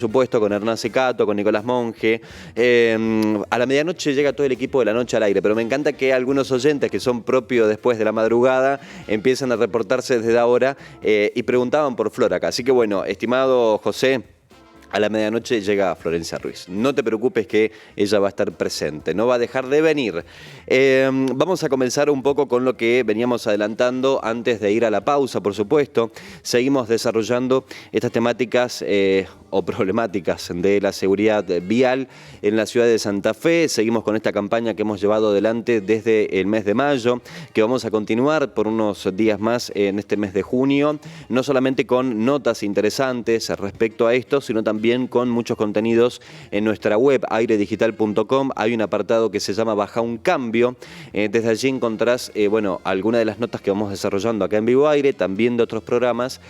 supuesto, con Hernán Secato, con Nicolás Monge. A la medianoche llega todo el equipo de La Noche al Aire, pero me encanta que algunos oyentes que son propios después de la madrugada empiezan a reportarse desde ahora y preguntaban por Flor acá. Así que bueno, estimado José, a la medianoche llega Florencia Ruiz. No te preocupes que ella va a estar presente, no va a dejar de venir. Vamos a comenzar un poco con lo que veníamos adelantando antes de ir a la pausa, por supuesto. Seguimos desarrollando estas temáticas o problemáticas de la seguridad vial en la ciudad de Santa Fe. Seguimos con esta campaña que hemos llevado adelante desde el mes de mayo, que vamos a continuar por unos días más en este mes de junio, no solamente con notas interesantes respecto a esto, sino también con muchos contenidos en nuestra web, airedigital.com. Hay un apartado que se llama Baja un Cambio. Desde allí encontrás, algunas de las notas que vamos desarrollando acá en Vivo Aire, también de otros programas,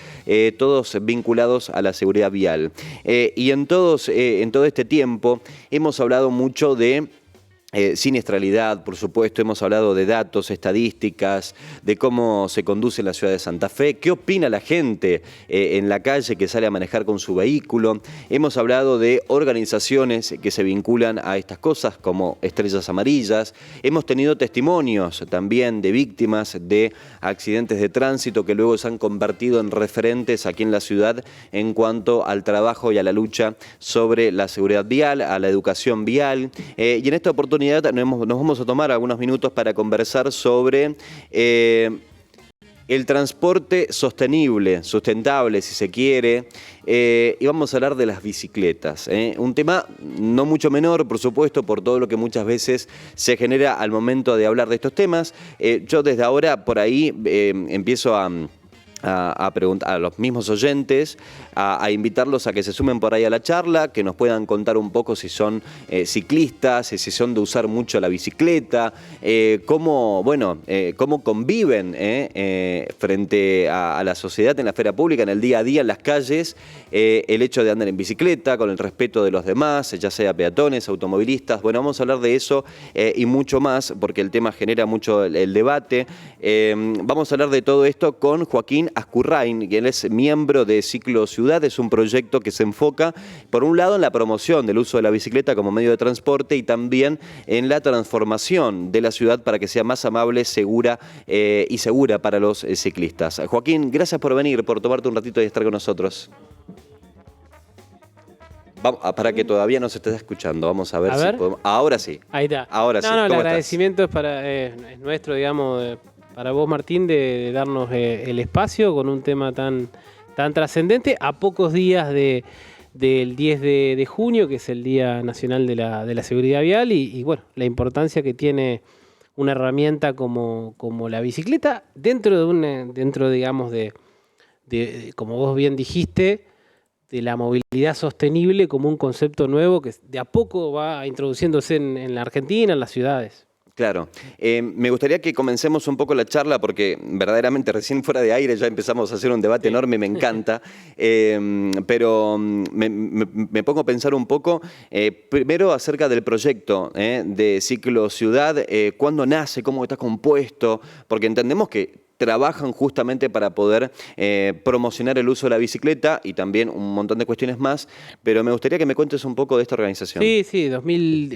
todos vinculados a la seguridad vial. Y en todo este tiempo hemos hablado mucho de siniestralidad, por supuesto, hemos hablado de datos, estadísticas, de cómo se conduce en la ciudad de Santa Fe, qué opina la gente en la calle que sale a manejar con su vehículo. Hemos hablado de organizaciones que se vinculan a estas cosas como Estrellas Amarillas. Hemos tenido testimonios también de víctimas de accidentes de tránsito que luego se han convertido en referentes aquí en la ciudad en cuanto al trabajo y a la lucha sobre la seguridad vial, a la educación vial. Y en esta oportunidad nos vamos a tomar algunos minutos para conversar sobre el transporte sostenible, sustentable si se quiere, y vamos a hablar de las bicicletas. Un tema no mucho menor, por supuesto, por todo lo que muchas veces se genera al momento de hablar de estos temas. Yo desde ahora por ahí empiezo a preguntar a los mismos oyentes, a invitarlos a que se sumen por ahí a la charla, que nos puedan contar un poco si son ciclistas, si son de usar mucho la bicicleta, cómo conviven frente a la sociedad en la esfera pública, en el día a día, en las calles, el hecho de andar en bicicleta, con el respeto de los demás, ya sea peatones, automovilistas. Bueno, vamos a hablar de eso y mucho más, porque el tema genera mucho el debate. Vamos a hablar de todo esto con Joaquín Ascurrain, quien es miembro de Ciclo Ciudad. Es un proyecto que se enfoca, por un lado, en la promoción del uso de la bicicleta como medio de transporte y también en la transformación de la ciudad para que sea más amable, segura y segura para los ciclistas. Joaquín, gracias por venir, por tomarte un ratito y estar con nosotros. Para que todavía no se esté escuchando, vamos a ver si podemos. Ahora sí. Ahí está. Ahora sí. No, el agradecimiento es nuestro, digamos, para vos, Martín, de darnos el espacio con un tema tan trascendente a pocos días del 10 de junio, que es el Día Nacional de la Seguridad Vial, y bueno, la importancia que tiene una herramienta como la bicicleta dentro, digamos, de como vos bien dijiste, de la movilidad sostenible como un concepto nuevo que de a poco va introduciéndose en la Argentina, en las ciudades. Claro. Me gustaría que comencemos un poco la charla porque verdaderamente recién fuera de aire ya empezamos a hacer un debate enorme, me encanta, pero me pongo a pensar un poco, primero acerca del proyecto de Ciclo Ciudad, cuándo nace, cómo está compuesto, porque entendemos que trabajan justamente para poder promocionar el uso de la bicicleta y también un montón de cuestiones más, pero me gustaría que me cuentes un poco de esta organización. Sí,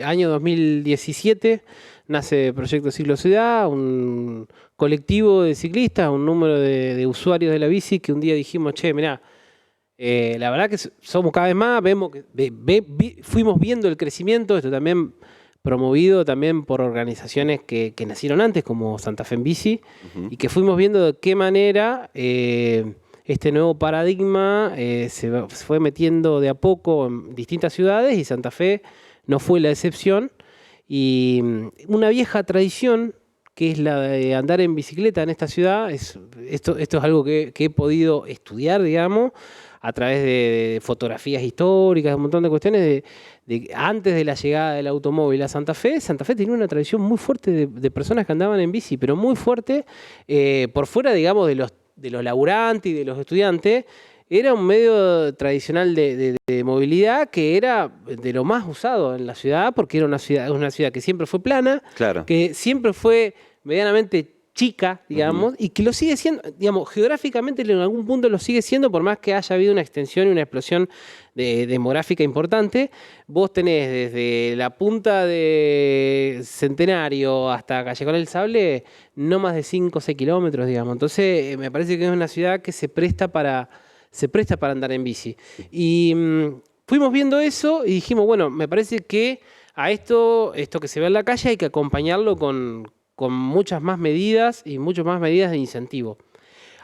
año 2017 nace Proyecto Ciclo Ciudad, un colectivo de ciclistas, un número de usuarios de la bici que un día dijimos, che, mirá, la verdad que somos cada vez más, vemos que fuimos viendo el crecimiento, esto también promovido también por organizaciones que nacieron antes, como Santa Fe en Bici, y que fuimos viendo de qué manera este nuevo paradigma se fue metiendo de a poco en distintas ciudades, y Santa Fe no fue la excepción. Y una vieja tradición, que es la de andar en bicicleta en esta ciudad, esto es algo que he podido estudiar, digamos, a través de fotografías históricas, un montón de cuestiones antes de la llegada del automóvil a Santa Fe. Santa Fe tenía una tradición muy fuerte de personas que andaban en bici, pero muy fuerte, por fuera, digamos, de los laburantes y de los estudiantes. Era un medio tradicional de movilidad que era de lo más usado en la ciudad, porque era una ciudad que siempre fue plana, claro, que siempre fue medianamente chica, digamos, y que lo sigue siendo, digamos, geográficamente en algún punto lo sigue siendo, por más que haya habido una extensión y una explosión demográfica importante. Vos tenés desde la punta de Centenario hasta Callejón del Sable no más de 5 o 6 kilómetros, digamos. Entonces, me parece que es una ciudad que se presta para andar en bici. Y fuimos viendo eso y dijimos, bueno, me parece que a esto que se ve en la calle hay que acompañarlo con muchas más medidas y muchas más medidas de incentivo.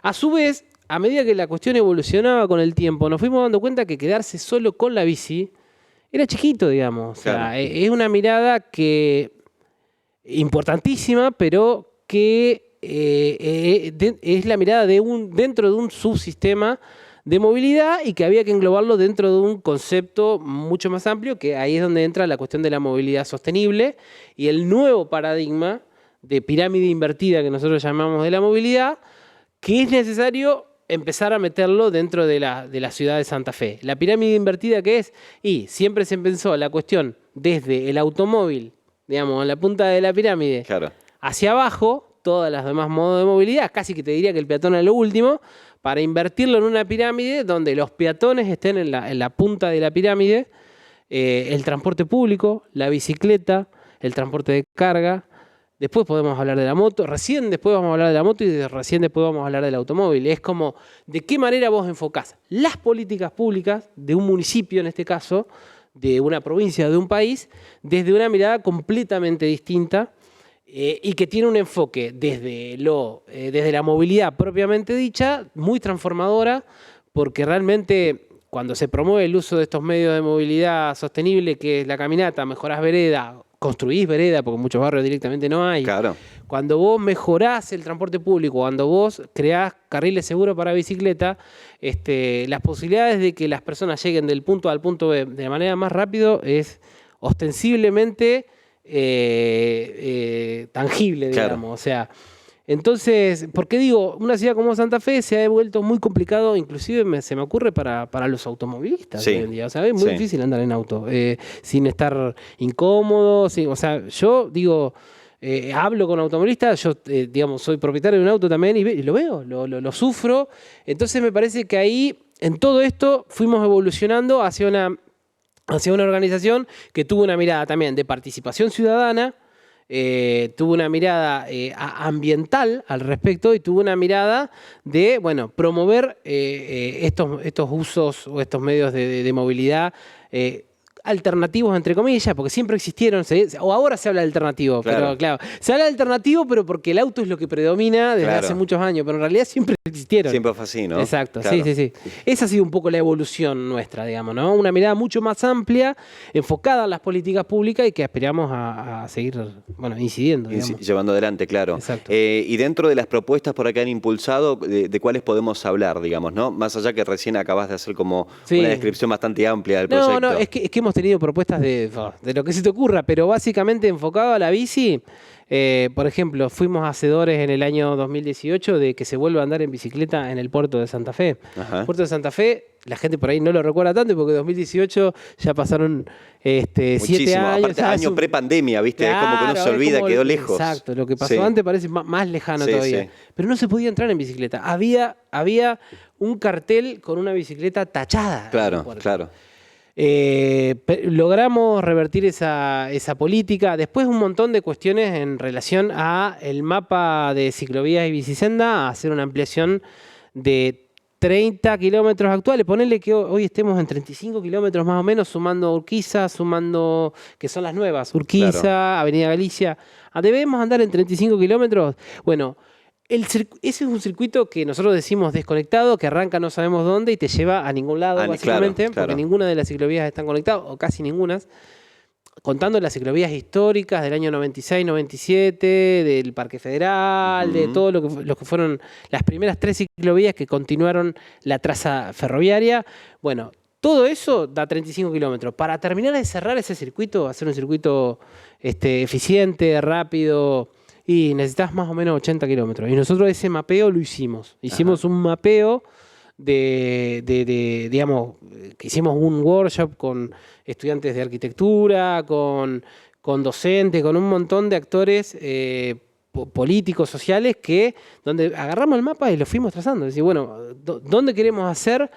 A su vez, a medida que la cuestión evolucionaba con el tiempo, nos fuimos dando cuenta que quedarse solo con la bici era chiquito, digamos. O sea, Claro. es una mirada que importantísima, pero que es la mirada dentro de un subsistema de movilidad y que había que englobarlo dentro de un concepto mucho más amplio, que ahí es donde entra la cuestión de la movilidad sostenible y el nuevo paradigma de pirámide invertida que nosotros llamamos de la movilidad, que es necesario empezar a meterlo dentro de la ciudad de Santa Fe. La pirámide invertida, ¿qué es? Y siempre se pensó la cuestión desde el automóvil, digamos, en la punta de la pirámide, Claro. hacia abajo, todas las demás modos de movilidad, casi que te diría que el peatón es lo último, para invertirlo en una pirámide donde los peatones estén en la punta de la pirámide, el transporte público, la bicicleta, el transporte de carga. Después podemos hablar de la moto, recién después vamos a hablar de la moto y recién después vamos a hablar del automóvil. Es como, ¿de qué manera vos enfocás las políticas públicas de un municipio, en este caso, de una provincia, de un país, desde una mirada completamente distinta y que tiene un enfoque desde la movilidad propiamente dicha, muy transformadora, porque realmente cuando se promueve el uso de estos medios de movilidad sostenible, que es la caminata, mejorás vereda, construís vereda, porque en muchos barrios directamente no hay. Claro. Cuando vos mejorás el transporte público, cuando vos creás carriles seguros para bicicleta, las posibilidades de que las personas lleguen del punto A al punto B de la manera más rápido es ostensiblemente tangible, digamos. Claro. O sea, entonces, ¿por qué digo? Una ciudad como Santa Fe se ha vuelto muy complicado, inclusive se me ocurre para los automovilistas Sí. hoy en día. O sea, es muy Sí. difícil andar en auto sin estar incómodo. O sea, yo digo, hablo con automovilistas, yo digamos, soy propietario de un auto también y lo veo, lo sufro. Entonces me parece que ahí, en todo esto, fuimos evolucionando hacia una organización que tuvo una mirada también de participación ciudadana, tuvo una mirada ambiental al respecto y tuvo una mirada de, bueno, promover estos usos o estos medios de movilidad alternativos, entre comillas, porque siempre existieron, o ahora se habla de alternativo, Claro. pero claro, se habla de alternativo, pero porque el auto es lo que predomina desde Claro. hace muchos años, pero en realidad siempre existieron. Siempre fue así, ¿no? Exacto, Claro. sí. Esa ha sido un poco la evolución nuestra, digamos, ¿no? Una mirada mucho más amplia, enfocada en las políticas públicas y que aspiramos a seguir, bueno, incidiendo, digamos. Llevando adelante, claro. Exacto. Y dentro de las propuestas por acá han impulsado, ¿de cuáles podemos hablar, digamos, no? Más allá que recién acabas de hacer como Sí. una descripción bastante amplia del proyecto. No, es que hemos tenido propuestas de lo que se te ocurra, pero básicamente enfocado a la bici. Por ejemplo, fuimos hacedores en el año 2018 de que se vuelva a andar en bicicleta en el puerto de Santa Fe. Ajá. El puerto de Santa Fe, la gente por ahí no lo recuerda tanto porque 2018 ya pasaron 7 Muchísimo. años. Aparte, ya es año un- pre-pandemia, ¿viste? Es como que no Claro, se es olvida, como quedó lejos. Exacto, lo que pasó Sí. antes parece más lejano Sí, todavía. sí. Pero no se podía entrar en bicicleta. Había un cartel con una bicicleta tachada. en el Claro, puerto. claro. Logramos revertir esa política. Después un montón de cuestiones en relación a el mapa de ciclovías y bicisenda, a hacer una ampliación de 30 kilómetros actuales. Ponerle que hoy estemos en 35 kilómetros más o menos, sumando Urquiza, que son las nuevas, Urquiza, Claro. Avenida Galicia. Debemos andar en 35 kilómetros. Bueno, ese es un circuito que nosotros decimos desconectado, que arranca no sabemos dónde y te lleva a ningún lado, básicamente, claro, claro. porque ninguna de las ciclovías están conectadas, o casi ninguna. Contando las ciclovías históricas del año 96, 97, del Parque Federal, de todo lo que fueron las primeras 3 ciclovías que continuaron la traza ferroviaria. Bueno, todo eso da 35 kilómetros. Para terminar de cerrar ese circuito, hacer un circuito eficiente, rápido, y necesitas más o menos 80 kilómetros. Y nosotros ese mapeo lo hicimos. Hicimos un mapeo digamos, que hicimos un workshop con estudiantes de arquitectura, con docentes, con un montón de actores políticos, sociales, donde agarramos el mapa y lo fuimos trazando. Es decir, bueno, ¿dónde queremos hacer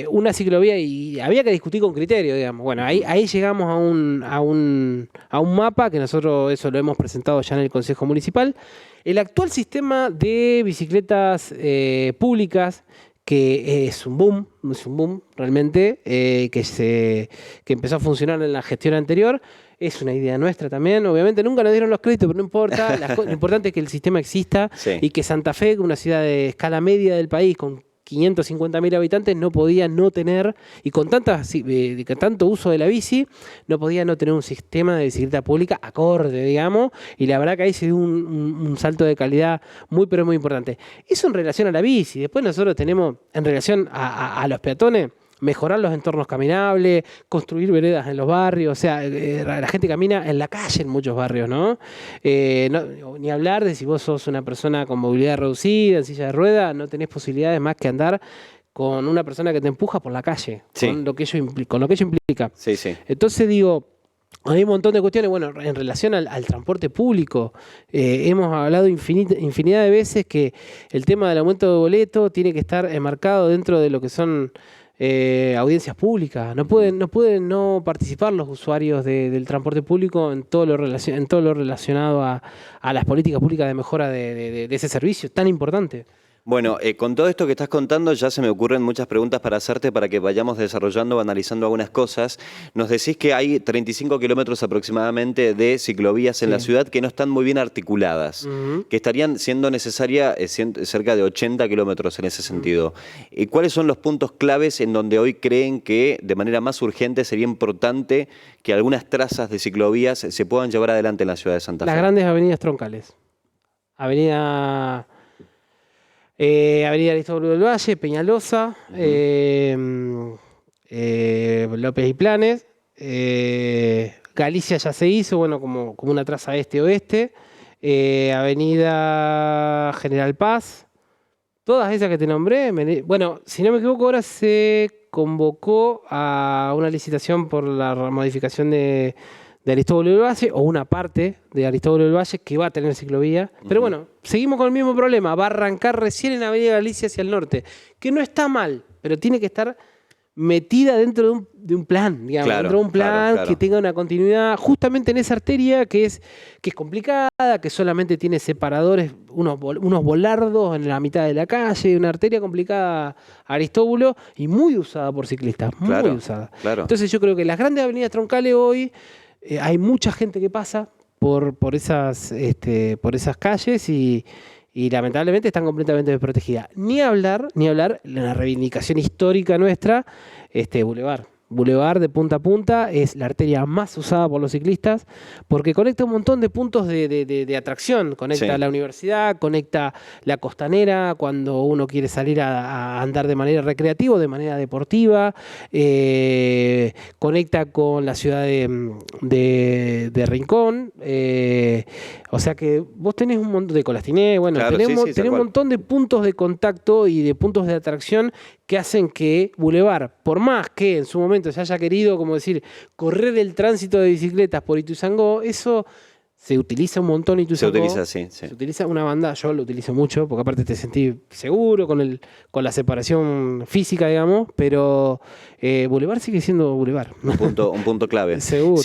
una ciclovía? Y había que discutir con criterio, digamos. Bueno, ahí llegamos a un mapa que nosotros eso lo hemos presentado ya en el Consejo Municipal. El actual sistema de bicicletas públicas, que es un boom realmente, que empezó a funcionar en la gestión anterior. Es una idea nuestra también, obviamente nunca nos dieron los créditos, pero no importa, lo importante es que el sistema exista y que Santa Fe, una ciudad de escala media del país, con 550.000 habitantes, no podía no tener, y con tanto uso de la bici, no podía no tener un sistema de bicicleta pública acorde, digamos, y la verdad que ahí se dio un salto de calidad muy, pero muy importante. Eso en relación a la bici. Después nosotros tenemos, en relación a los peatones, mejorar los entornos caminables, construir veredas en los barrios, o sea, la gente camina en la calle en muchos barrios, ¿no? Ni hablar de si vos sos una persona con movilidad reducida, en silla de ruedas, no tenés posibilidades más que andar con una persona que te empuja por la calle, con lo que ello implica. Sí, sí. Entonces digo, hay un montón de cuestiones, bueno, en relación al transporte público, hemos hablado infinidad de veces que el tema del aumento de boleto tiene que estar enmarcado dentro de lo que son audiencias públicas. No pueden no participar los usuarios del transporte público en todo lo relacionado a las políticas públicas de mejora de ese servicio tan importante. Bueno, con todo esto que estás contando ya se me ocurren muchas preguntas para hacerte para que vayamos desarrollando o analizando algunas cosas. Nos decís que hay 35 kilómetros aproximadamente de ciclovías en la ciudad que no están muy bien articuladas, que estarían siendo necesarias cerca de 80 kilómetros en ese sentido. ¿Cuáles son los puntos claves en donde hoy creen que de manera más urgente sería importante que algunas trazas de ciclovías se puedan llevar adelante en la ciudad de Santa Fe? Las grandes avenidas troncales. Avenida Aristóbulo del Valle, Peñalosa, López y Planes, Galicia ya se hizo, bueno, como una traza este-oeste, Avenida General Paz, todas esas que te nombré. Bueno, si no me equivoco, ahora se convocó a una licitación por la modificación de Aristóbulo del Valle, o una parte de Aristóbulo del Valle que va a tener ciclovía. Pero bueno, seguimos con el mismo problema. Va a arrancar recién en Avenida Galicia hacia el norte, que no está mal, pero tiene que estar metida dentro de un plan, digamos, dentro de un plan que tenga una continuidad justamente en esa arteria que es complicada, que solamente tiene separadores, unos volardos en la mitad de la calle, una arteria complicada, Aristóbulo, y muy usada por ciclistas, muy usada. Entonces yo creo que las grandes avenidas troncales hoy, hay mucha gente que pasa por esas calles y lamentablemente están completamente desprotegidas. Ni hablar de la reivindicación histórica nuestra, Boulevard de punta a punta es la arteria más usada por los ciclistas porque conecta un montón de puntos de atracción. Conecta la universidad, conecta la costanera cuando uno quiere salir a andar de manera recreativa, de manera deportiva. Conecta con la ciudad de Rincón. O sea que vos tenés un montón de Colastiné, bueno, tenés un montón de puntos de contacto y de puntos de atracción que hacen que Boulevard, por más que en su momento se haya querido, como decir, correr el tránsito de bicicletas por Ituzaingó, eso se utiliza un montón Ituzaingó. Se utiliza, sí. Se utiliza una banda, yo lo utilizo mucho, porque aparte te sentís seguro con la separación física, digamos, pero Boulevard sigue siendo Boulevard. Un punto clave. Seguro.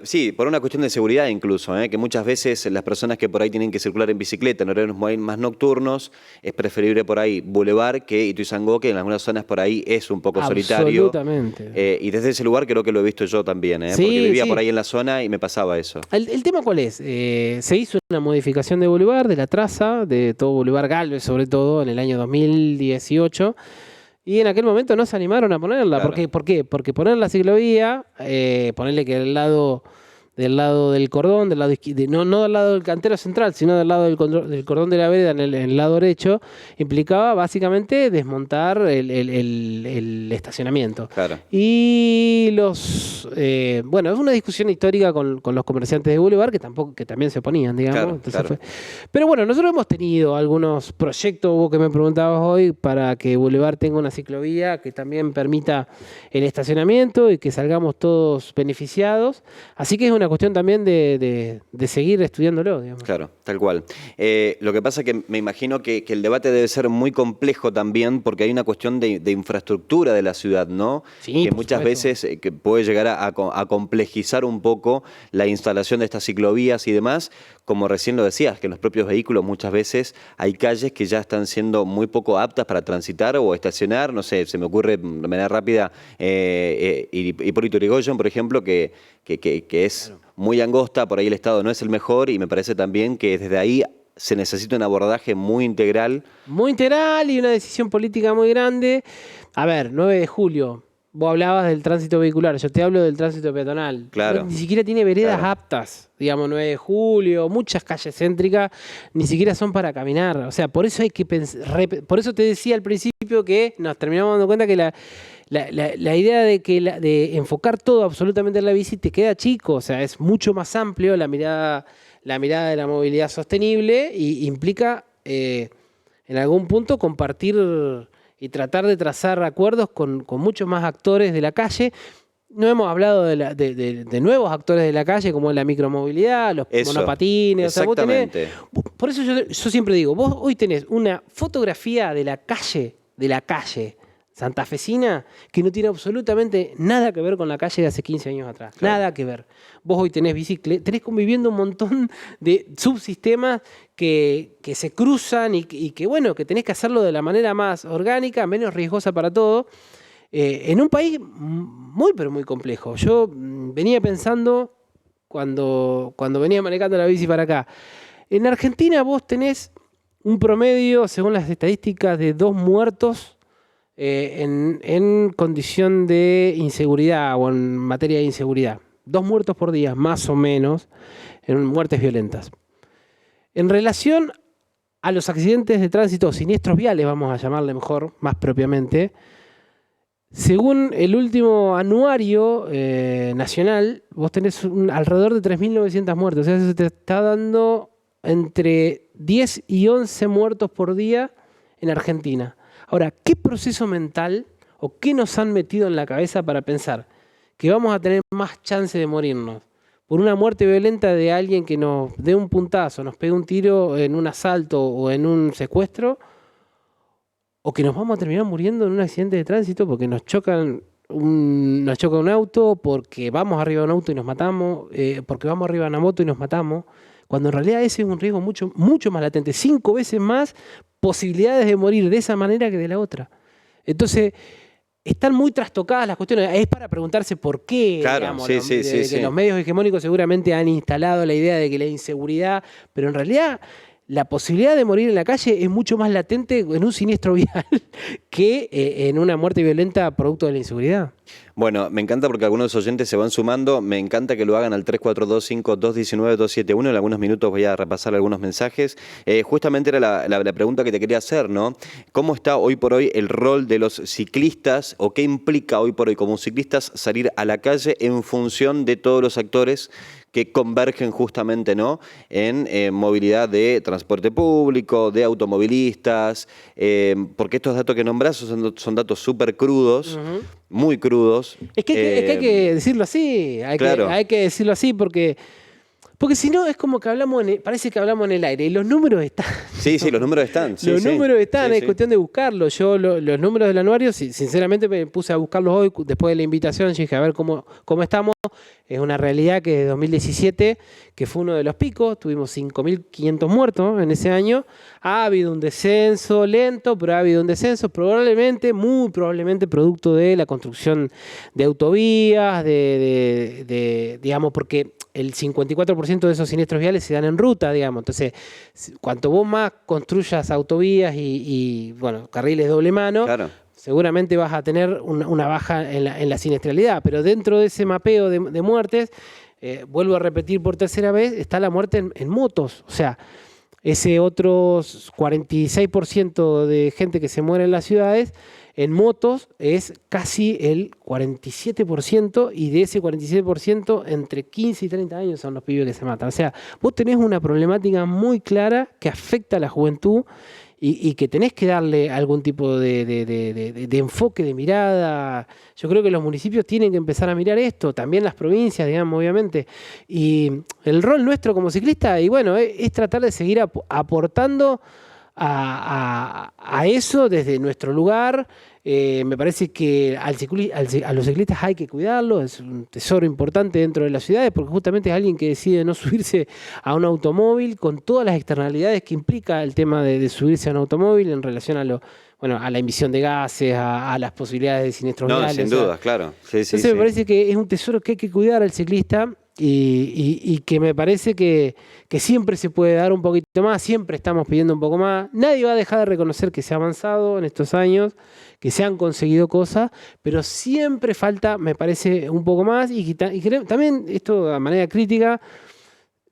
Sí, por una cuestión de seguridad incluso, que muchas veces las personas que por ahí tienen que circular en bicicleta en horarios más nocturnos, es preferible por ahí Boulevard que Ituzaingó, que en algunas zonas por ahí es un poco solitario. Absolutamente. Y desde ese lugar creo que lo he visto yo también, porque vivía por ahí en la zona y me pasaba eso. ¿El tema cuál es? Se hizo una modificación de Boulevard, de la traza, de todo Boulevard Galvez, sobre todo, en el año 2018. Y en aquel momento no se animaron a ponerla. ¿Por qué? Porque poner la ciclovía, ponerle que del lado del cordón, no del lado del cantero central, sino del lado del cordón de la vereda en el lado derecho, implicaba básicamente desmontar el estacionamiento. Claro. Y los bueno, es una discusión histórica con los comerciantes de Boulevard que también se oponían, digamos. Claro, Entonces claro. Pero bueno, nosotros hemos tenido algunos proyectos, vos que me preguntabas hoy, para que Boulevard tenga una ciclovía que también permita el estacionamiento y que salgamos todos beneficiados. Así que es una cuestión también de seguir estudiándolo, digamos. Claro, tal cual. Lo que pasa es que me imagino que el debate debe ser muy complejo también porque hay una cuestión de infraestructura de la ciudad, ¿no? Sí, Que por muchas supuesto. veces que puede llegar a complejizar un poco la instalación de estas ciclovías y demás, como recién lo decías, que en los propios vehículos muchas veces hay calles que ya están siendo muy poco aptas para transitar o estacionar, no sé, se me ocurre de manera rápida Hipólito Yrigoyen, por ejemplo, que es muy angosta, por ahí el estado no es el mejor y me parece también que desde ahí se necesita un abordaje muy integral. Muy integral y una decisión política muy grande. A ver, 9 de julio. Vos hablabas del tránsito vehicular, yo te hablo del tránsito peatonal. Claro. Ni siquiera tiene veredas Claro. aptas. Digamos, 9 de julio, muchas calles céntricas, ni siquiera son para caminar. O sea, por eso hay que pensar. Por eso te decía al principio que nos terminamos dando cuenta que la idea de enfocar todo absolutamente en la bici te queda chico. O sea, es mucho más amplio la mirada de la movilidad sostenible y implica en algún punto compartir y tratar de trazar acuerdos con muchos más actores de la calle. No hemos hablado de nuevos actores de la calle, como la micromovilidad, los Eso, monopatines. O sea, exactamente. por eso yo siempre digo, vos hoy tenés una fotografía de la calle santafesina, que no tiene absolutamente nada que ver con la calle de hace 15 años atrás. Claro. Nada que ver. Vos hoy tenés bicicleta, tenés conviviendo un montón de subsistemas que se cruzan y que, bueno, que tenés que hacerlo de la manera más orgánica, menos riesgosa para todo, en un país muy, pero muy complejo. Yo venía pensando, cuando venía manejando la bici para acá, en Argentina vos tenés un promedio, según las estadísticas, de 2 muertos en condición de inseguridad o en materia de inseguridad. 2 muertos por día, más o menos, en muertes violentas. En relación a los accidentes de tránsito, siniestros viales, vamos a llamarle mejor, más propiamente, según el último anuario nacional, vos tenés alrededor de 3.900 muertos. O sea, eso te está dando entre 10 y 11 muertos por día en Argentina. Ahora, ¿qué proceso mental o qué nos han metido en la cabeza para pensar que vamos a tener más chance de morirnos por una muerte violenta de alguien que nos dé un puntazo, nos pegue un tiro en un asalto o en un secuestro, o que nos vamos a terminar muriendo en un accidente de tránsito porque nos choca un auto, porque vamos arriba de un auto y nos matamos, porque vamos arriba de una moto y nos matamos, cuando en realidad ese es un riesgo mucho, mucho más latente, 5 veces más posibilidades de morir de esa manera que de la otra. Entonces, están muy trastocadas las cuestiones. Es para preguntarse por qué, Claro, digamos, sí, que sí. los medios hegemónicos seguramente han instalado la idea de que la inseguridad, pero en realidad la posibilidad de morir en la calle es mucho más latente en un siniestro vial que en una muerte violenta producto de la inseguridad. Bueno, me encanta porque algunos oyentes se van sumando. Me encanta que lo hagan al 342-5219-271. En algunos minutos voy a repasar algunos mensajes. Justamente era la pregunta que te quería hacer, ¿no? ¿Cómo está hoy por hoy el rol de los ciclistas o qué implica hoy por hoy como ciclistas salir a la calle en función de todos los actores que convergen justamente, ¿no?, en movilidad de transporte público, de automovilistas, porque estos datos que nombrás son datos súper crudos, muy crudos. Es que hay que decirlo así, Claro. hay que decirlo así porque si no es como que parece que hablamos en el aire y los números están. Sí, los números están. Sí, Los números están, Sí, es cuestión de buscarlos. Yo los números del anuario, sinceramente me puse a buscarlos hoy después de la invitación, dije a ver cómo estamos. Es una realidad que desde 2017, que fue uno de los picos, tuvimos 5.500 muertos en ese año. Ha habido un descenso lento, pero ha habido un descenso muy probablemente producto de la construcción de autovías, digamos, porque el 54% de esos siniestros viales se dan en ruta, digamos. Entonces, cuanto vos más construyas autovías y bueno, carriles doble mano, claro, seguramente vas a tener una baja en la siniestralidad. Pero dentro de ese mapeo de muertes, vuelvo a repetir por tercera vez, está la muerte en motos. O sea, ese otro 46% de gente que se muere en las ciudades en motos es casi el 47%, y de ese 47%, entre 15 y 30 años son los pibes que se matan. O sea, vos tenés una problemática muy clara que afecta a la juventud y que tenés que darle algún tipo de enfoque, de mirada. Yo creo que los municipios tienen que empezar a mirar esto, también las provincias, digamos, obviamente. Y el rol nuestro como ciclista, y bueno, es tratar de seguir aportando a eso desde nuestro lugar. Me parece que a los ciclistas hay que cuidarlo, es un tesoro importante dentro de las ciudades, porque justamente es alguien que decide no subirse a un automóvil con todas las externalidades que implica el tema de subirse a un automóvil en relación a a la emisión de gases, a las posibilidades de siniestros viales. No, sin duda, claro. Sí, Entonces me parece que es un tesoro que hay que cuidar al ciclista. Y que me parece que siempre se puede dar un poquito más, siempre estamos pidiendo un poco más. Nadie va a dejar de reconocer que se ha avanzado en estos años, que se han conseguido cosas, pero siempre falta, me parece, un poco más. Y también, esto de manera crítica,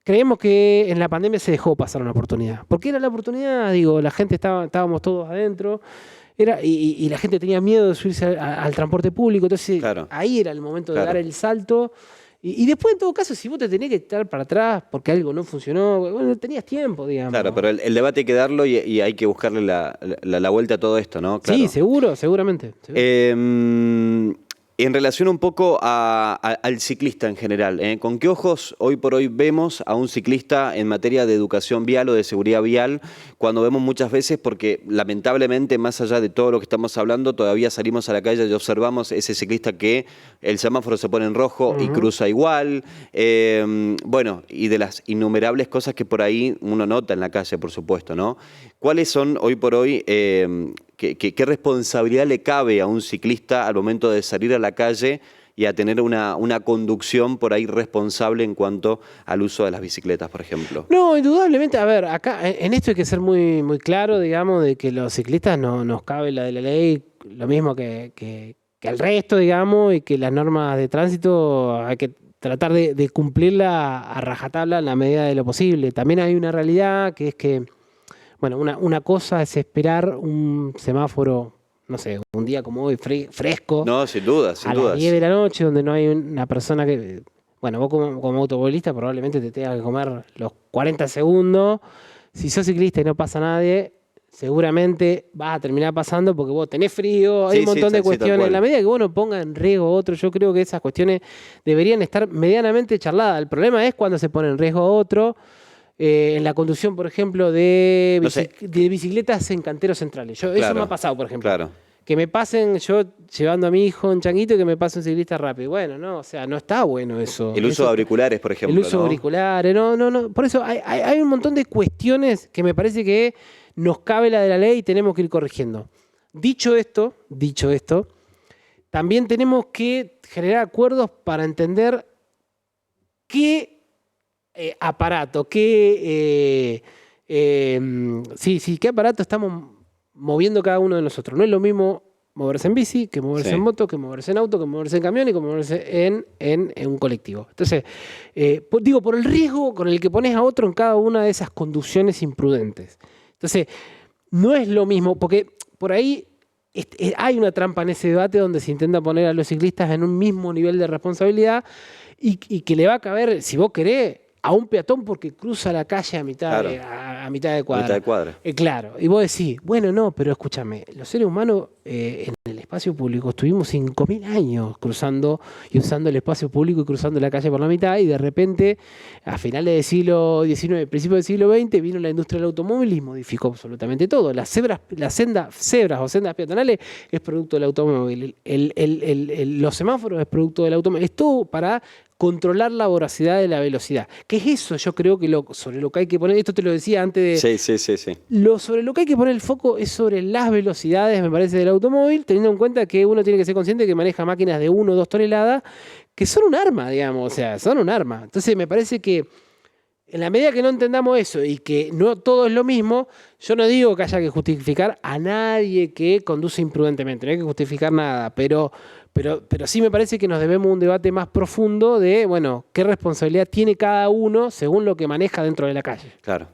creemos que en la pandemia se dejó pasar una oportunidad. Porque era la oportunidad, digo, la gente estábamos todos adentro. Y la gente tenía miedo de subirse al transporte público, entonces claro, ahí era el momento de dar el salto. Y después, en todo caso, si vos te tenías que estar para atrás porque algo no funcionó, bueno, tenías tiempo, digamos. Claro, pero el debate hay que darlo y hay que buscarle la vuelta a todo esto, ¿no? Claro. Sí, seguramente. En relación un poco al ciclista en general, ¿con qué ojos hoy por hoy vemos a un ciclista en materia de educación vial o de seguridad vial? Cuando vemos muchas veces, porque lamentablemente, más allá de todo lo que estamos hablando, todavía salimos a la calle y observamos ese ciclista que el semáforo se pone en rojo y cruza igual. Bueno, y de las innumerables cosas que por ahí uno nota en la calle, por supuesto, ¿no? ¿Cuáles son hoy por hoy... ¿Qué responsabilidad le cabe a un ciclista al momento de salir a la calle y a tener una conducción por ahí responsable en cuanto al uso de las bicicletas, por ejemplo? No, indudablemente, a ver, acá en esto hay que ser muy, muy claro, digamos, de que los ciclistas no nos cabe la de la ley, lo mismo que al resto, digamos, y que las normas de tránsito hay que tratar de cumplirla a rajatabla en la medida de lo posible. También hay una realidad que es que, bueno, una cosa es esperar un semáforo, no sé, un día como hoy, fresco. No, sin duda, sin duda. A las 10 de la noche, donde no hay una persona que... Bueno, vos como automovilista probablemente te tengas que comer los 40 segundos. Si sos ciclista y no pasa nadie, seguramente vas a terminar pasando porque vos tenés frío, hay un montón de cuestiones. En la medida que vos no pongas en riesgo a otro, yo creo que esas cuestiones deberían estar medianamente charladas. El problema es cuando se pone en riesgo a otro. En la conducción, por ejemplo, de bicicletas en canteros centrales. Eso me ha pasado, por ejemplo. Claro. Que me pasen, yo llevando a mi hijo en changuito, y que me pase un ciclista rápido. Bueno, no, o sea, no está bueno eso. El uso de auriculares, por ejemplo. El uso de auriculares, no. Por eso hay un montón de cuestiones que me parece que nos cabe la de la ley y tenemos que ir corrigiendo. Dicho esto, también tenemos que generar acuerdos para entender qué aparato, qué aparato estamos moviendo cada uno de nosotros. No es lo mismo moverse en bici que moverse en moto, que moverse en auto, que moverse en camión y que moverse en un colectivo. Entonces, por el riesgo con el que pones a otro en cada una de esas conducciones imprudentes. Entonces, no es lo mismo, porque por ahí hay una trampa en ese debate donde se intenta poner a los ciclistas en un mismo nivel de responsabilidad y que le va a caber, si vos querés, a un peatón porque cruza la calle a mitad de cuadra. Mitad de cuadra. Claro. Y vos decís, bueno, no, pero escúchame, los seres humanos en el espacio público estuvimos 5.000 años cruzando y usando el espacio público y cruzando la calle por la mitad, y de repente, a finales del siglo XIX, principios del siglo XX, vino la industria del automóvil y modificó absolutamente todo. Las cebras o sendas peatonales es producto del automóvil. Los semáforos es producto del automóvil. Es todo para controlar la voracidad de la velocidad. ¿Qué es eso? Yo creo que sobre lo que hay que poner, esto te lo decía antes de... Sí. Sobre lo que hay que poner el foco es sobre las velocidades, me parece, del automóvil, teniendo en cuenta que uno tiene que ser consciente que maneja máquinas de 1 o 2 toneladas, que son un arma, digamos, o sea, son un arma. Entonces me parece que en la medida que no entendamos eso y que no todo es lo mismo, yo no digo que haya que justificar a nadie que conduce imprudentemente, no hay que justificar nada, pero Pero sí me parece que nos debemos un debate más profundo de, bueno, qué responsabilidad tiene cada uno según lo que maneja dentro de la calle. Claro.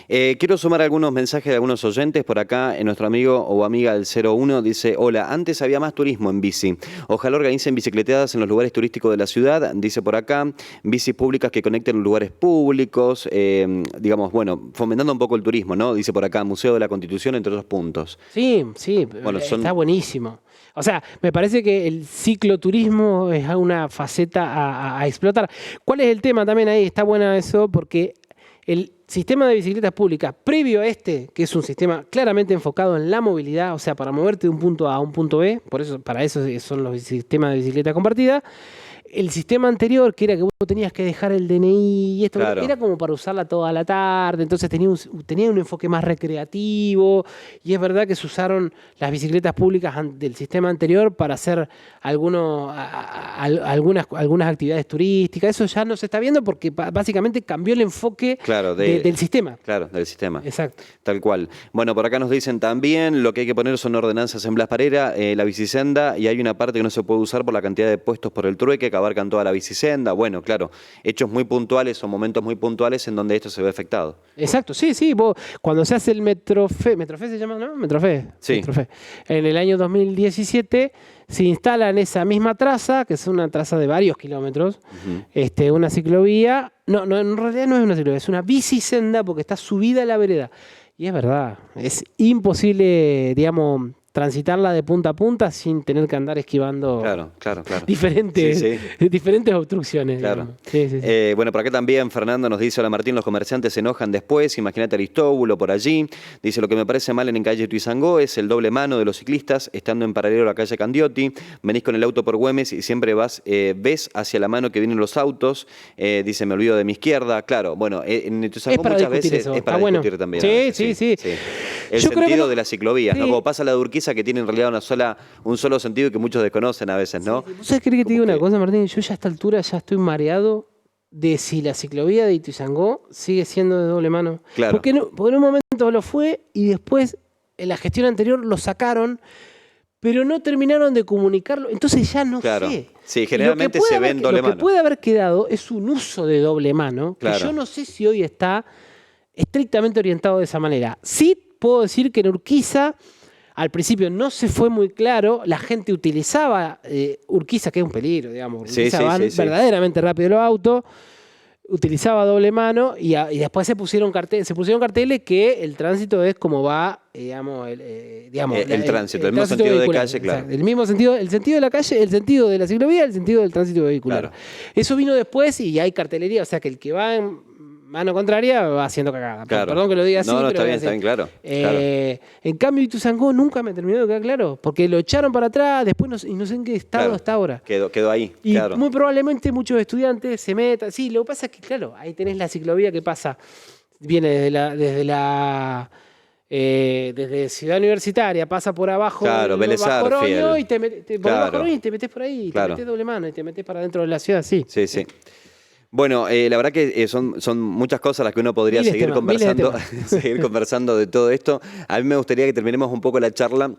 Quiero sumar algunos mensajes de algunos oyentes. Por acá, nuestro amigo o amiga del 01 dice: hola, antes había más turismo en bici. Ojalá organicen bicicleteadas en los lugares turísticos de la ciudad. Dice por acá, bicis públicas que conecten los lugares públicos. Digamos, bueno, fomentando un poco el turismo, ¿no? Dice por acá, Museo de la Constitución, entre otros puntos. Sí, Bueno, está buenísimo. O sea, me parece que el cicloturismo es una faceta a explotar. ¿Cuál es el tema también ahí? Está buena eso porque el sistema de bicicletas públicas, previo a este, que es un sistema claramente enfocado en la movilidad, o sea, para moverte de un punto A a un punto B, por eso, para eso son los sistemas de bicicleta compartida. El sistema anterior, que era que vos tenías que dejar el DNI y esto, claro, era como para usarla toda la tarde, entonces tenía un enfoque más recreativo, y es verdad que se usaron las bicicletas públicas del sistema anterior para hacer algunas actividades turísticas. Eso ya no se está viendo porque básicamente cambió el enfoque claro, del sistema. Claro, del sistema. Exacto. Tal cual. Bueno, por acá nos dicen también, lo que hay que poner son ordenanzas en Blas Parera, la bicisenda, y hay una parte que no se puede usar por la cantidad de puestos por el trueque, que abarcan toda la bicisenda. Bueno, claro, hechos muy puntuales o momentos muy puntuales en donde esto se ve afectado. Exacto, sí. Vos, cuando se hace el Metrofe se llama, ¿no? Metrofe. Sí. Metrofe. En el año 2017 se instala en esa misma traza, que es una traza de varios kilómetros, una ciclovía. No, en realidad no es una ciclovía, es una bicisenda porque está subida a la vereda. Y es verdad, es imposible, digamos, transitarla de punta a punta sin tener que andar esquivando claro. diferentes obstrucciones. Claro. Sí. Bueno, por acá también Fernando nos dice: hola Martín, los comerciantes se enojan después, imagínate Aristóbulo por allí. Dice: lo que me parece mal en calle Ituizangó es el doble mano de los ciclistas, estando en paralelo a la calle Candioti, venís con el auto por Güemes y siempre ves hacia la mano que vienen los autos. Dice: me olvido de mi izquierda. Claro, bueno, en Ituizangó muchas veces eso. es para discutir también. Sí. El Yo sentido de las ciclovías, ¿no? Sí. Como pasa la de Urquiza, que tiene en realidad un solo sentido y que muchos desconocen a veces, ¿no? ¿Vos sabés que te digo una cosa, Martín? Yo ya a esta altura ya estoy mareado de si la ciclovía de Ituizangó sigue siendo de doble mano. Claro. Porque en un momento lo fue y después en la gestión anterior lo sacaron, pero no terminaron de comunicarlo. Entonces ya no sé. Sí, generalmente se ven doble mano. Lo que puede haber quedado es un uso de doble mano, que yo no sé si hoy está estrictamente orientado de esa manera. Sí puedo decir que en Urquiza al principio no se fue muy claro, la gente utilizaba Urquiza, que es un peligro, digamos. Urquiza van verdaderamente rápido los autos, utilizaba doble mano y después se pusieron carteles que el tránsito es como va, digamos, el tránsito, el mismo sentido de calle, claro. Exacto, el mismo sentido, el sentido de la calle, el sentido de la ciclovía, el sentido del tránsito vehicular. Claro. Eso vino después y hay cartelería, o sea que el que va en mano contraria va haciendo cagada. Claro. Perdón que lo diga así. No, pero está bien, claro. En cambio, Ituizangó nunca me terminó de quedar claro, porque lo echaron para atrás, después no sé en qué estado está ahora. Quedó ahí, y muy probablemente muchos estudiantes se metan. Sí, lo que pasa es que, claro, ahí tenés la ciclovía que pasa, viene desde Ciudad Universitaria, pasa por abajo, Vélez Oroño, y te metés por ahí, te metés doble mano y te metés para dentro de la ciudad, sí. Sí. Bueno, la verdad que son muchas cosas las que uno podría seguir conversando de todo esto. A mí me gustaría que terminemos un poco la charla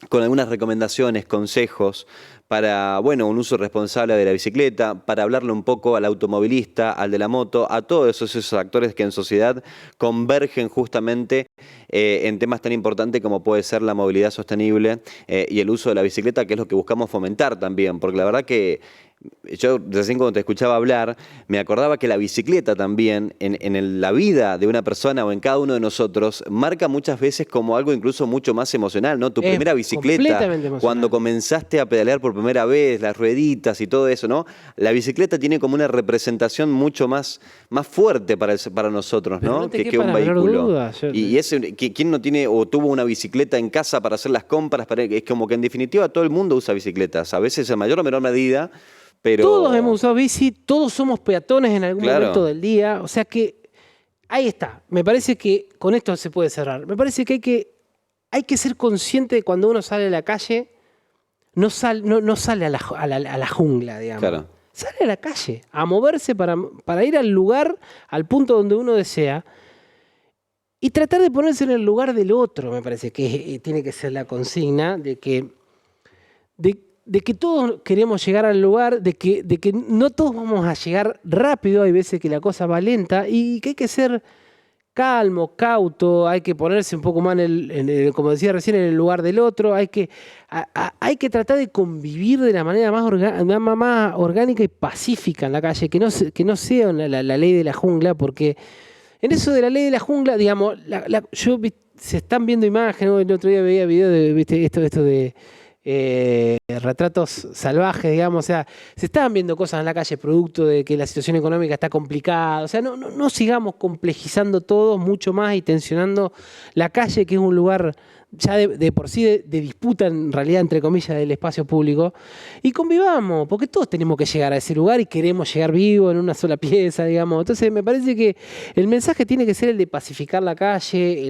con algunas recomendaciones, consejos para, bueno, un uso responsable de la bicicleta, para hablarle un poco al automovilista, al de la moto, a todos esos actores que en sociedad convergen justamente en temas tan importantes como puede ser la movilidad sostenible y el uso de la bicicleta, que es lo que buscamos fomentar también, porque la verdad que yo recién cuando te escuchaba hablar, me acordaba que la bicicleta también, en la vida de una persona o en cada uno de nosotros, marca muchas veces como algo incluso mucho más emocional, ¿no? Tu primera bicicleta, cuando comenzaste a pedalear por primera vez, las rueditas y todo eso, ¿no? La bicicleta tiene como una representación mucho más fuerte para nosotros, ¿no? Que un vehículo. ¿Quién no tiene o tuvo una bicicleta en casa para hacer las compras? Es como que en definitiva todo el mundo usa bicicletas, a veces en mayor o menor medida. Pero... Todos hemos usado bici, todos somos peatones en algún momento del día, o sea que ahí está. Me parece que con esto se puede cerrar. Me parece que hay que ser consciente de cuando uno sale a la calle, no sale a la jungla, digamos. Claro. Sale a la calle, a moverse para ir al lugar, al punto donde uno desea, y tratar de ponerse en el lugar del otro, me parece que tiene que ser la consigna de que de que todos queremos llegar al lugar, de que no todos vamos a llegar rápido, hay veces que la cosa va lenta y que hay que ser calmo, cauto, hay que ponerse un poco más, como decía recién, en el lugar del otro, hay que tratar de convivir de la manera más orgánica y pacífica en la calle, que no sea la ley de la jungla, porque en eso de la ley de la jungla, digamos, se están viendo imágenes, ¿no? El otro día veía videos de, ¿viste? esto de retratos salvajes, digamos, o sea, se estaban viendo cosas en la calle producto de que la situación económica está complicada, o sea, no sigamos complejizando todo mucho más y tensionando la calle, que es un lugar ya de por sí de disputa, en realidad, entre comillas, del espacio público, y convivamos, porque todos tenemos que llegar a ese lugar y queremos llegar vivos en una sola pieza, digamos. Entonces me parece que el mensaje tiene que ser el de pacificar la calle,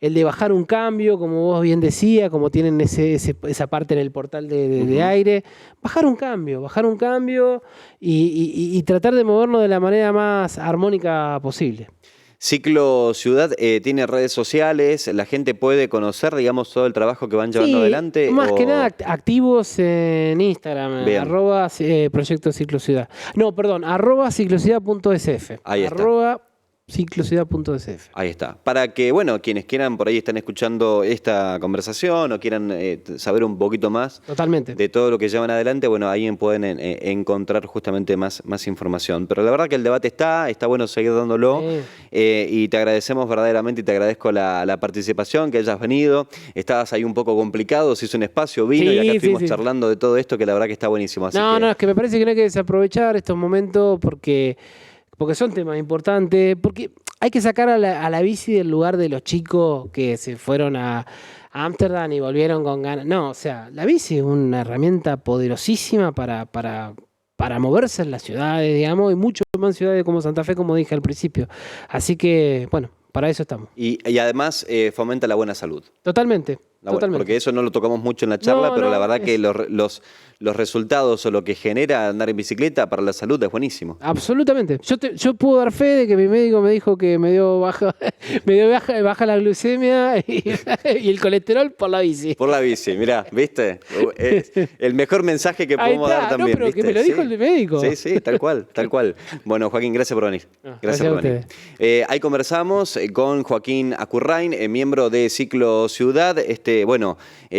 el de bajar un cambio, como vos bien decías, como tienen esa parte en el portal de aire. Bajar un cambio y tratar de movernos de la manera más armónica posible. Ciclo Ciudad tiene redes sociales, la gente puede conocer, digamos, todo el trabajo que van llevando adelante. Más que nada activos en Instagram, Bien. @Proyecto Ciclo Ciudad. No, perdón, @ciclociudad.sf. Ahí está. Ciclociudad.sf. Ahí está. Para que, bueno, quienes quieran por ahí están escuchando esta conversación o quieran saber un poquito más Totalmente. de todo lo que llevan adelante, bueno, ahí pueden encontrar justamente más información. Pero la verdad que el debate está bueno seguir dándolo y te agradecemos verdaderamente y te agradezco la participación, que hayas venido. Estabas ahí un poco complicado, se hizo un espacio, vino y acá estuvimos charlando de todo esto, que la verdad que está buenísimo. Así es que me parece que no hay que desaprovechar estos momentos porque son temas importantes, porque hay que sacar a la bici del lugar de los chicos que se fueron a Ámsterdam y volvieron con ganas. No, o sea, la bici es una herramienta poderosísima para moverse en las ciudades, digamos, y mucho más en ciudades como Santa Fe, como dije al principio. Así que, bueno, para eso estamos. Y además fomenta la buena salud. Totalmente. Porque eso no lo tocamos mucho en la charla, pero la verdad que los resultados o lo que genera andar en bicicleta para la salud es buenísimo. Absolutamente. Yo puedo dar fe de que mi médico me dijo que me dio baja la glucemia y el colesterol por la bici. Por la bici, mirá, ¿viste? El mejor mensaje que podemos dar también. No, pero ¿viste? Que me lo dijo el médico. Sí, tal cual. Bueno, Joaquín, gracias por venir. Gracias por venir. Ahí conversamos con Joaquín Acurrain, miembro de Ciclo Ciudad.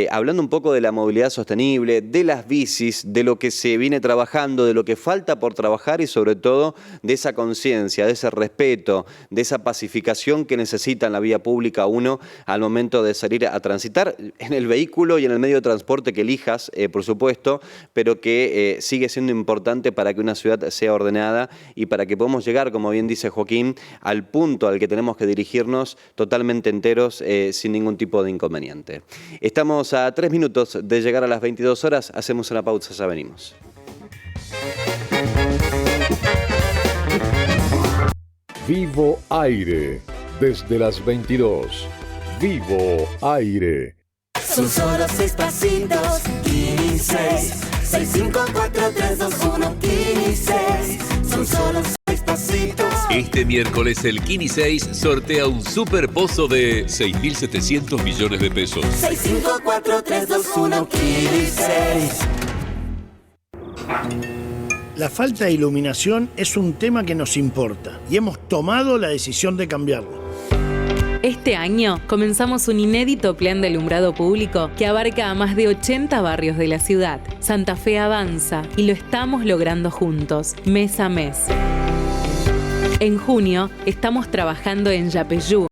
Hablando un poco de la movilidad sostenible, de las bicis, de lo que se viene trabajando, de lo que falta por trabajar y sobre todo de esa conciencia, de ese respeto, de esa pacificación que necesita en la vía pública uno al momento de salir a transitar en el vehículo y en el medio de transporte que elijas, por supuesto, pero que sigue siendo importante para que una ciudad sea ordenada y para que podamos llegar, como bien dice Joaquín, al punto al que tenemos que dirigirnos totalmente enteros, sin ningún tipo de inconveniente. Estamos a 3 minutos de llegar a las 22 horas. Hacemos una pausa, ya venimos. Vivo Aire. Desde las 22. Vivo Aire. Son solo 6 pasitos, 15. 6, 5, 4, 3, 2, 1, 15. Son solo 6 pasitos. Este miércoles el Kini 6 sortea un super pozo de 6.700 millones de pesos. 6, 5, 4, 3, 2, 1, 15. La falta de iluminación es un tema que nos importa y hemos tomado la decisión de cambiarlo. Este año comenzamos un inédito plan de alumbrado público que abarca a más de 80 barrios de la ciudad. Santa Fe avanza y lo estamos logrando juntos, mes a mes. En junio estamos trabajando en Yapeyú,